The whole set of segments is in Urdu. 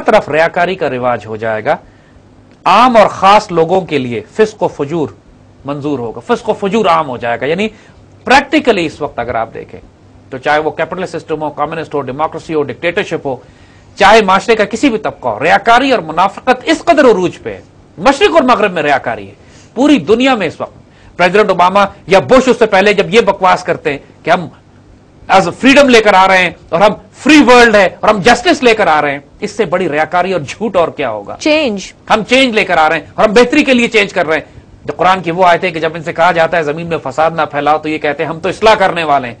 طرف ریاکاری کا رواج ہو جائے گا. عام اور خاص لوگوں کے لیے فسق و فجور منظور ہوگا. فسق و فجور عام ہو جائے گا. یعنی پریکٹیکلی اس وقت اگر آپ دیکھیں تو چاہے وہ کیپٹلسٹ سسٹم ہو, کمیونسٹ ہو, ڈیموکریسی ہو, ڈکٹیٹرشپ ہو, چاہے معاشرے کا کسی بھی طبقہ ہو, ریاکاری اور منافقت اس قدر عروج پہ ہے. مشرق اور مغرب میں ریاکاری ہے. پوری دنیا میں اس وقت پریزیڈنٹ اوباما یا بش اس سے پہلے جب یہ بکواس کرتے ہیں کہ ہم ایز فریڈم لے کر آ رہے ہیں اور ہم فری ورلڈ ہے اور ہم جسٹس لے کر آ رہے ہیں, اس سے بڑی ریاکاری اور جھوٹ اور کیا ہوگا؟ چینج. ہم چینج لے کر آ رہے ہیں اور ہم بہتری کے لیے چینج کر رہے ہیں. جو قرآن کی وہ آیت ہے کہ جب ان سے کہا جاتا ہے زمین میں فساد نہ پھیلاؤ تو یہ کہتے ہیں ہم تو اصلاح کرنے والے ہیں.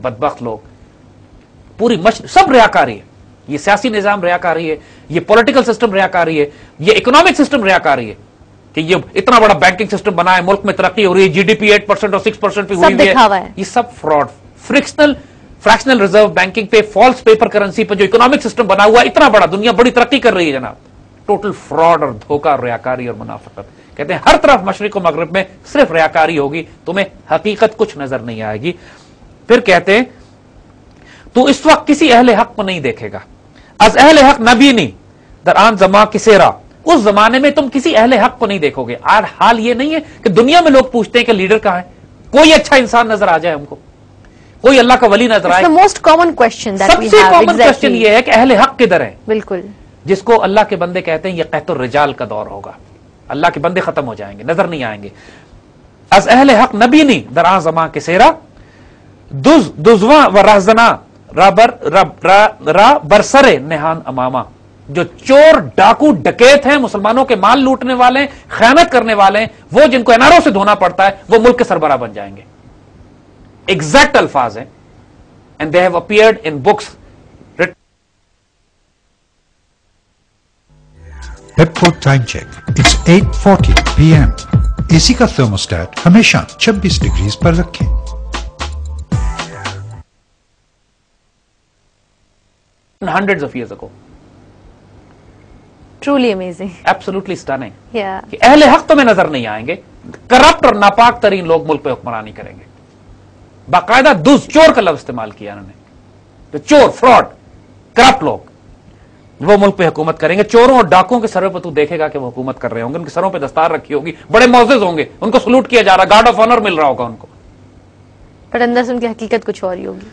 بدبخت لوگ. پوری سب ریاکاری ہے. یہ سیاسی نظام ریاکاری ہے, یہ پولیٹیکل سسٹم ریاکاری ہے, یہ اکنامک سسٹم ریاکاری ہے کہ یہ اتنا بڑا بینکنگ سسٹم بنا ہے, ملک میں ترقی ہو رہی ہے, جی ڈی پی 8% اور 6% پہ ہوئی ہے. یہ سب فراڈ. فریکشنل ریزرو بینکنگ پہ, فالس پیپر کرنسی پہ جو اکنامک سسٹم بنا ہوا ہے, اتنا بڑا, دنیا بڑی ترقی کر رہی ہے جناب. ٹوٹل فراڈ اور دھوکہ اور ریاکاری اور منافقت. کہتے ہیں ہر طرف مشرق و مغرب میں صرف ریاکاری ہوگی, تمہیں حقیقت کچھ نظر نہیں آئے گی. پھر کہتے ہیں تو اس وقت کسی اہل حق کو نہیں دیکھے گا. از اہل حق نبینی در آن زمان کسیرا, اس زمانے میں تم کسی اہل حق کو نہیں دیکھو گے. آج حال یہ نہیں ہے کہ دنیا میں لوگ پوچھتے ہیں کہ لیڈر کہاں ہے, کوئی اچھا انسان نظر آ جائے ہم کو, کوئی اللہ کا ولی نظر آئے. موسٹ کامن کوشچن, سب سے کامن کوشچن یہ ہے کہ اہل حق کدھر ہے. بالکل. جس کو اللہ کے بندے کہتے ہیں یہ قحط الرجال کا دور ہوگا, اللہ کے بندے ختم ہو جائیں گے, نظر نہیں آئیں گے. از اہل حق نبینی در آن زمان کسیرا دزواں و رہزنا را برسرے نہان اماما, جو چور ڈاکو ڈکیت ہیں, مسلمانوں کے مال لوٹنے والے ہیں, خیانت کرنے والے ہیں, وہ جن کو اناروں سے دھونا پڑتا ہے, وہ ملک کے سربراہ بن جائیں گے. ایگزیکٹ الفاظ ہیں. And they have appeared in books. PEPCO time check. It's 8:40 PM. A C کا تھرموسٹیٹ ہمیشہ 26 ڈگریز پر رکھیں. Hundreds of years ago. Truly amazing. Absolutely stunning. Yeah. کہ اہل حق تمہیں نظر نہیں آئیں گے, کرپٹ اور ناپاک ترین لوگ ملک پہ حکمرانی کریں گے. باقاعدہ چور کا لفظ استعمال کیا انہوں نے. تو چور, فراڈ, کرپٹ لوگ وہ ملک پہ حکومت کریں گے. چوروں اور ڈاکوں کے سروں پہ تو دیکھے گا کہ وہ حکومت کر رہے ہوں گے, ان کے سروں پہ دستار رکھی ہوگی, بڑے معزز ہوں گے, ان کو سلوٹ کیا جا رہا, گارڈ آف آنر مل رہا ہوگا ان کو, پر اندر سے ان کی حقیقت کچھ اور ہی ہوگی.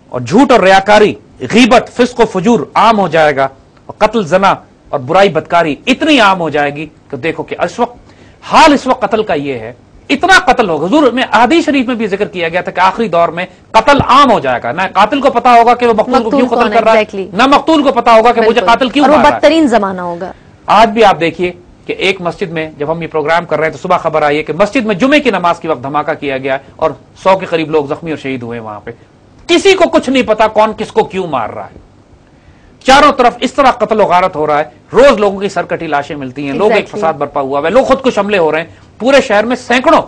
اور جھوٹ اور ریاکاری, غیبت, فسق و فجور عام ہو جائے گا, اور قتل, زنا اور برائی بدکاری اتنی عام ہو جائے گی کہ دیکھو کہ اس وقت حال اس وقت قتل کا یہ ہے, اتنا قتل ہوگا. حضور میں احادیث شریف میں بھی ذکر کیا گیا تھا کہ آخری دور میں قتل عام ہو جائے گا. نہ قاتل کو پتا ہوگا کہ وہ مقتول کو کیوں قتل کر رہا ہے, نہ مقتول کو پتا ہوگا کہ مجھے قاتل کیوں مار رہا ہے. اور بدترین زمانہ ہوگا. آج بھی آپ دیکھیے کہ ایک مسجد میں جب ہم یہ پروگرام کر رہے ہیں تو صبح خبر آئی ہے کہ مسجد میں جمعے کی نماز کے وقت دھماکہ کیا گیا اور 100 کے قریب لوگ زخمی اور شہید ہوئے. وہاں پہ کسی کو کچھ نہیں پتا کون کس کو کیوں مار رہا ہے. چاروں طرف اس طرح قتل و غارت ہو رہا ہے, روز لوگوں کی سرکٹی لاشیں ملتی ہیں, لوگ ایک فساد برپا ہوا ہے, لوگ خود کش حملے ہو رہے ہیں. پورے شہر میں سینکڑوں,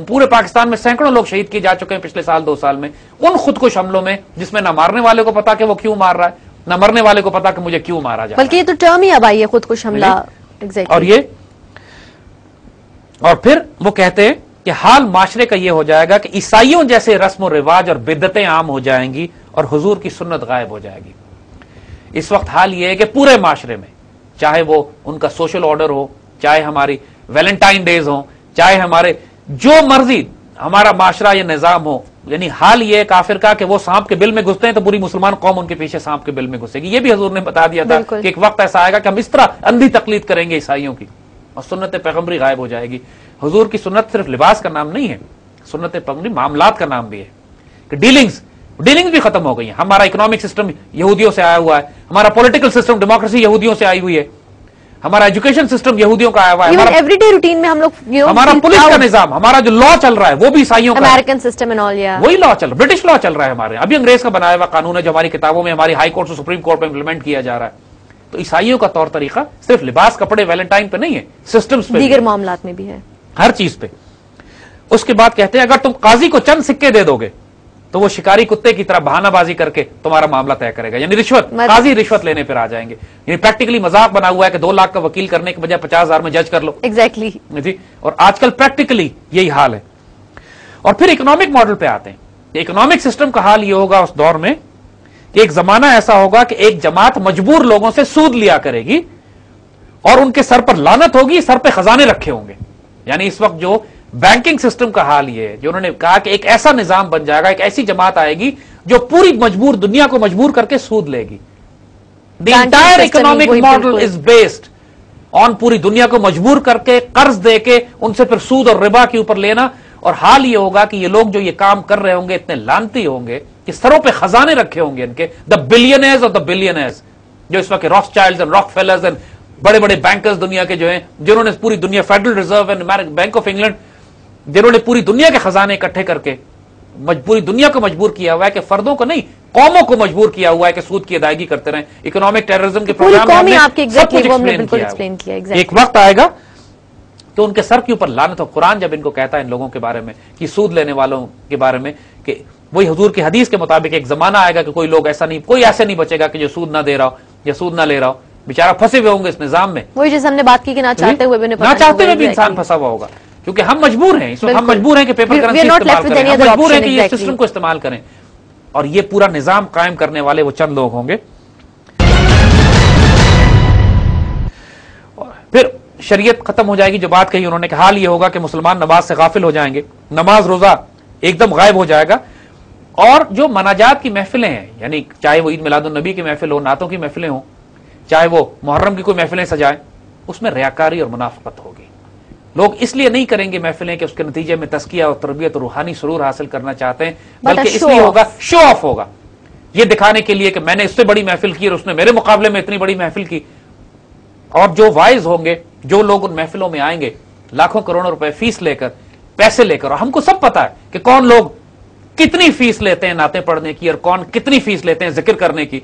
پورے پاکستان میں سینکڑوں لوگ شہید کیے جا چکے ہیں پچھلے سال 2 سال میں ان خود کش حملوں میں, جس میں نہ مارنے والے کو پتا کہ وہ کیوں مار رہا ہے, نہ مرنے والے کو پتا کہ مجھے کیوں مارا جا رہا ہے. بلکہ یہ تو ٹرم ہی اب آئی ہے, خود کش حملہ. اور پھر وہ کہتے ہیں کہ حال معاشرے کا یہ ہو جائے گا کہ عیسائیوں جیسے رسم و رواج اور بدعتیں عام ہو جائیں گی اور حضور کی سنت غائب ہو جائے گی. اس وقت حال یہ ہے کہ پورے معاشرے میں, چاہے وہ ان کا سوشل آرڈر ہو, چاہے ہماری ویلنٹائن ڈیز ہوں, چاہے ہمارے جو مرضی ہمارا معاشرہ یا نظام ہو, یعنی حال یہ ہے کافر کا کہ وہ سانپ کے بل میں گھستے ہیں تو پوری مسلمان قوم ان کے پیچھے سانپ کے بل میں گھسے گی. یہ بھی حضور نے بتا دیا تھا کہ ایک وقت ایسا آئے گا کہ ہم اس طرح اندھی تقلید کریں گے عیسائیوں کی اور سنت پیغمبری غائب ہو جائے گی. حضور کی سنت صرف لباس کا نام نہیں ہے, سنت پیغمبری معاملات کا نام بھی ہے کہ ڈیلنگز بھی ختم ہو گئی ہیں. ہمارا اکنامک سسٹم یہودیوں سے آیا ہوا ہے, ہمارا پولیٹیکل سسٹم ڈیموکریسی یہودیوں سے آئی ہوئی ہے, ہمارا ایجوکیشن سسٹم یہودیوں کا آیا ہوا ہے, ایوری ڈے روٹین میں ہم لوگ ہمارا پولیس کا نظام, ہمارا جو لا چل رہا ہے وہ بھی عیسائیوں کا, امریکن سسٹم اینڈ آل, وہی لا چل رہا ہے, برٹش لا چل رہا ہے ہمارے. ابھی انگریز کا بنایا ہوا قانون ہے جو ہماری کتابوں میں, ہماری ہائی کورٹ اور سپریم کورٹ میں امپلیمنٹ کیا جا رہا ہے. تو عیسائیوں کا طور طریقہ صرف لباس, کپڑے, ویلنٹائن پہ نہیں ہے, سسٹمز پہ, دیگر معاملات میں بھی ہے, ہر چیز پہ. اس کے بعد کہتے ہیں اگر تم قاضی کو چند سکے دے دو گے تو وہ شکاری کتے کی طرح بہانہ بازی کر کے تمہارا معاملہ طے کرے گا. یعنی رشوت, قاضی رشوت لینے پر آ جائیں گے. یعنی پریکٹیکلی مذاق بنا ہوا ہے کہ 2 لاکھ کا وکیل کرنے کے بجائے 50,000 میں جج کر لو. ایگزیکٹلی جی. اور آج کل پریکٹیکلی یہی حال ہے. اور پھر اکنامک ماڈل پہ آتے ہیں. اکنامک سسٹم کا حال یہ ہوگا اس دور میں کہ ایک زمانہ ایسا ہوگا کہ ایک جماعت مجبور لوگوں سے سود لیا کرے گی اور ان کے سر پر لعنت ہوگی, سر پہ خزانے رکھے ہوں گے. یعنی اس وقت جو بینکنگ سسٹم کا حال یہ ہے, جو انہوں نے کہا کہ ایک ایسا نظام بن جائے گا, ایک ایسی جماعت آئے گی جو پوری دنیا کو مجبور کر کے سود لے گی. The entire economic model is based on پوری دنیا کو مجبور کر کے قرض دے کے ان سے پھر سود اور ربا کے اوپر لینا. اور حال یہ ہوگا کہ یہ لوگ جو یہ کام کر رہے ہوں گے اتنے لعنتی ہوں گے کہ سروں پہ خزانے رکھے ہوں گے ان کے, دا بلینئرز اور دا بلینئرز, جو اس وقت rock child's and rock fillers and بڑے بڑے بینکرز دنیا کے جو ہیں, جنہوں نے پوری دنیا, federal reserve and bank of England, جنہوں نے پوری دنیا کے خزانے اکٹھے کر کے پوری دنیا کو مجبور کیا ہوا ہے کہ فردوں کو نہیں قوموں کو مجبور کیا ہوا ہے کہ سود کی ادائیگی کرتے رہیں. اکنامک ٹیررزم کے پروگرام میں سب کچھ ایکسپلین کیا ہے. ایک وقت آئے گا تو ان کے سر کے اوپر لعنت ہو. قرآن جب ان کو کہتا ہے ان لوگوں کے بارے میں کہ سود لینے والوں کے بارے میں, کہ وہی حضور کی حدیث کے مطابق ایک زمانہ آئے گا کہ کوئی لوگ ایسا نہیں, کوئی ایسے نہیں بچے گا کہ جو سود نہ دے رہا ہو یا سود نہ لے رہا ہو, بیچارہ پھنسے ہوئے ہوں گے اس نظام میں. وہی جیسے ہم نے بات کی کہ نہ چاہتے ہوئے بھی انسان پھنسا ہوا ہوگا, کیونکہ ہم مجبور ہیں, اس وقت ہم مجبور ہیں کہ پیپر کرنسی استعمال کریں, ہم مجبور ہیں کہ یہ سسٹم کو استعمال کریں. اور یہ پورا نظام قائم کرنے والے وہ چند لوگ ہوں گے. پھر شریعت ختم ہو جائے گی. جو بات کہی انہوں نے کہ حال یہ ہوگا کہ مسلمان نماز سے غافل ہو جائیں گے, نماز روزہ ایک دم غائب ہو جائے گا. اور جو مناجات کی محفلیں ہیں, یعنی چاہے وہ عید میلاد النبی کی محفل ہو, نعتوں کی محفلیں ہوں, چاہے وہ محرم کی کوئی محفلیں سجائیں, اس میں ریاکاری اور منافقت ہوگی. لوگ اس لیے نہیں کریں گے محفلیں کہ اس کے نتیجے میں تزکیہ اور تربیت اور روحانی سرور حاصل کرنا چاہتے ہیں, بلکہ اس لیے ہوگا شو آف ہوگا, یہ دکھانے کے لیے کہ میں نے اس سے بڑی محفل کی اور اس نے میرے مقابلے میں اتنی بڑی محفل کی. اور جو وائز ہوں گے, جو لوگ ان محفلوں میں آئیں گے لاکھوں کروڑوں روپے فیس لے کر, پیسے لے کر, اور ہم کو سب پتا ہے کہ کون لوگ کتنی فیس لیتے ہیں نعتیں پڑھنے کی اور کون کتنی فیس لیتے ہیں ذکر کرنے کی,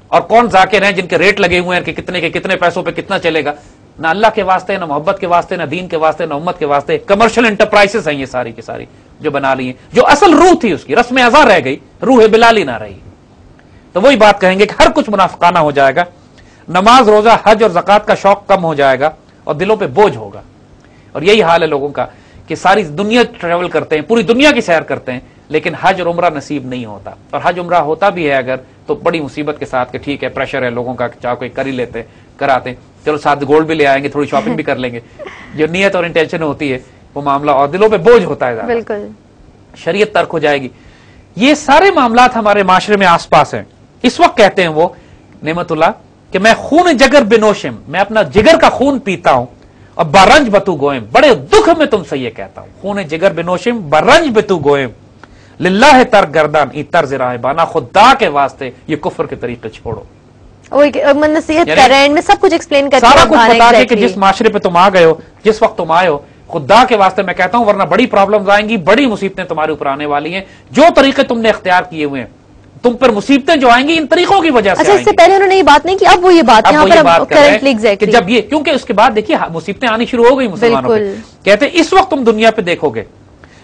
اور کون ذاکر ہیں جن کے ریٹ لگے ہوئے ہیں کہ کتنے کے کتنے پیسوں پہ کتنا چلے گا. نہ اللہ کے واسطے, نہ محبت کے واسطے, نہ دین کے واسطے, نہ امت کے واسطے. کمرشل انٹرپرائزز ہیں یہ ساری کی ساری جو بنا لی ہیں. جو اصل روح تھی اس کی رسم ازاں رہ گئی, روح بلالی نہ رہی. تو وہی بات کہیں گے کہ ہر کچھ منافقانہ ہو جائے گا. نماز روزہ حج اور زکات کا شوق کم ہو جائے گا اور دلوں پہ بوجھ ہوگا. اور یہی حال ہے لوگوں کا کہ ساری دنیا ٹریول کرتے ہیں, پوری دنیا کی سیر کرتے ہیں, لیکن حج اور عمرہ نصیب نہیں ہوتا. اور حج عمرہ ہوتا بھی ہے اگر تو بڑی مصیبت کے ساتھ کہ ٹھیک ہے پریشر ہے لوگوں کا, چاہے کوئی کر ہی لیتے کراتے, چلو ساتھ گولڈ بھی لے آئیں گے, تھوڑی شاپنگ بھی کر لیں گے. جو نیت اور انٹینشن ہوتی ہے وہ معاملہ, اور دلوں پہ بوجھ ہوتا ہے, بالکل شریعت ترک ہو جائے گی. یہ سارے معاملات ہمارے معاشرے میں آس پاس ہیں. اس وقت کہتے ہیں وہ نعمت اللہ کہ میں خون جگر بنوشم, میں اپنا جگر کا خون پیتا ہوں, اور برنج بتو گوئم, بڑے دکھ میں تم سے یہ کہتا ہوں, خون جگر بنوشم برنج بتو گوئم, للہ تر گردان ای طرز راہ بانا, خدا کے واسطے یہ کفر کے طریقے چھوڑو. نصیحت کر رہے ہیں, میں سب کچھ ایکسپلین کرتے ہیں, سارا کچھ بتا دیں کہ جس معاشرے پہ تم آ گئے ہو, جس وقت تم آئے ہو, خدا کے واسطے میں کہتا ہوں, ورنہ بڑی پرابلمز آئیں گی, بڑی مصیبتیں تمہارے اوپر آنے والی ہیں. جو طریقے تم نے اختیار کیے ہوئے ہیں, تم پر مصیبتیں جو آئیں گی ان طریقوں کی وجہ سے. اچھا, اس سے پہلے انہوں نے یہ بات نہیں کی, اب وہ یہ بات یہاں پر کرنٹلی ایگزیکٹلی, جب یہ, کیونکہ اس کے بعد دیکھیے مصیبتیں آنی شروع ہو گئی مسلمانوں پہ. کہتے ہیں اس وقت تم دنیا پہ دیکھو گے,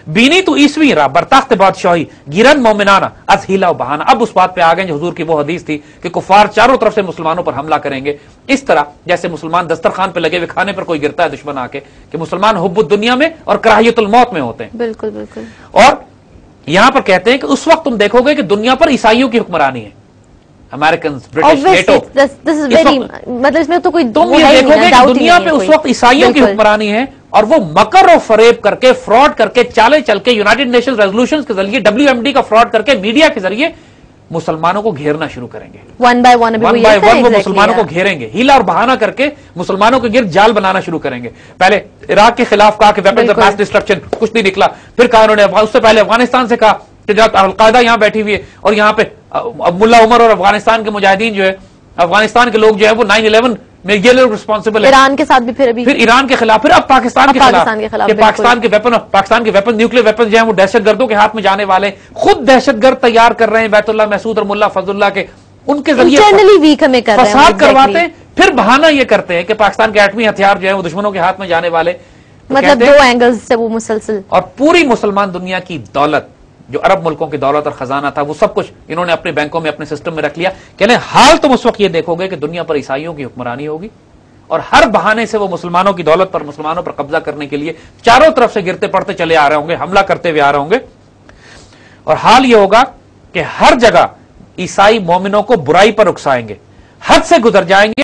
بینی تو عیسوی را برتاخت بادشاہی گرن مومنانہ از ہیلا و بہانہ. اب اس بات پہ آ گئے جو حضور کی وہ حدیث تھی کہ کفار چاروں طرف سے مسلمانوں پر حملہ کریں گے, اس طرح جیسے مسلمان دسترخوان پہ لگے ہوئے کھانے پر کوئی گرتا ہے دشمن آ کے, کہ مسلمان حب الدنیا میں اور کراہیت الموت میں ہوتے ہیں. بالکل بالکل. اور یہاں پر کہتے ہیں کہ اس وقت تم دیکھو گے کہ دنیا پر عیسائیوں کی حکمرانی ہے, امریکنز, برٹش, نیٹو, مطلب اس میں تو کوئی تم یہ دیکھو گے کہ دنیا پہ اس وقت عیسائیوں کی حکمرانی ہے, اور وہ مکر و فریب کر کے, فراڈ کر کے, چالے چل کے, یونائٹڈ نیشنز ریزولوشنز کے ذریعے, WMD کا فراڈ کر کے, میڈیا کے ذریعے مسلمانوں کو گھیرنا شروع کریں گے. ون بائی ون وہ مسلمانوں کو گھیریں گے, ہیلا اور بہانہ کر کے مسلمانوں کے گرد جال بنانا شروع کریں گے. پہلے عراق کے خلاف کہا کہ ویپنز آف ماس ڈسٹرکشن, کچھ نہیں نکلا. پھر کہا انہوں نے, اس سے پہلے افغانستان سے کہا کہ جب القاعدہ یہاں بیٹھی ہوئی ہے, اور یہاں پہ ملا عمر اور افغانستان کے مجاہدین جو ہے, افغانستان کے لوگ جو ہے وہ 9/11 میں یہ لوگ رسپانسبل ہے. ایران کے ساتھ بھی, پھر ایران کے خلاف, پھر اب پاکستان کے خلاف, کہ پاکستان کے ویپن, نیوکلیر ویپن جو ہیں وہ دہشت گردوں کے ہاتھ میں جانے والے, خود دہشت گرد تیار کر رہے ہیں بیت اللہ محسود اور ملا فضل اللہ کے, ان کے ذریعے فساد کرواتے ہیں. پھر بہانہ یہ کرتے ہیں کہ پاکستان کے ایٹمی ہتھیار جو ہیں وہ دشمنوں کے ہاتھ میں جانے والے, مطلب دو اینگل سے وہ مسلسل. اور پوری مسلمان دنیا کی دولت, جو عرب ملکوں کی دولت اور خزانہ تھا, وہ سب کچھ انہوں نے اپنے بینکوں میں, اپنے سسٹم میں رکھ لیا. کہنے حال تم اس وقت یہ دیکھو گے کہ دنیا پر عیسائیوں کی حکمرانی ہوگی, اور ہر بہانے سے وہ مسلمانوں کی دولت پر, مسلمانوں پر قبضہ کرنے کے لیے چاروں طرف سے گرتے پڑتے چلے آ رہے ہوں گے, حملہ کرتے ہوئے آ رہے ہوں گے. اور حال یہ ہوگا کہ ہر جگہ عیسائی مومنوں کو برائی پر اکسائیں گے, حد سے گزر جائیں گے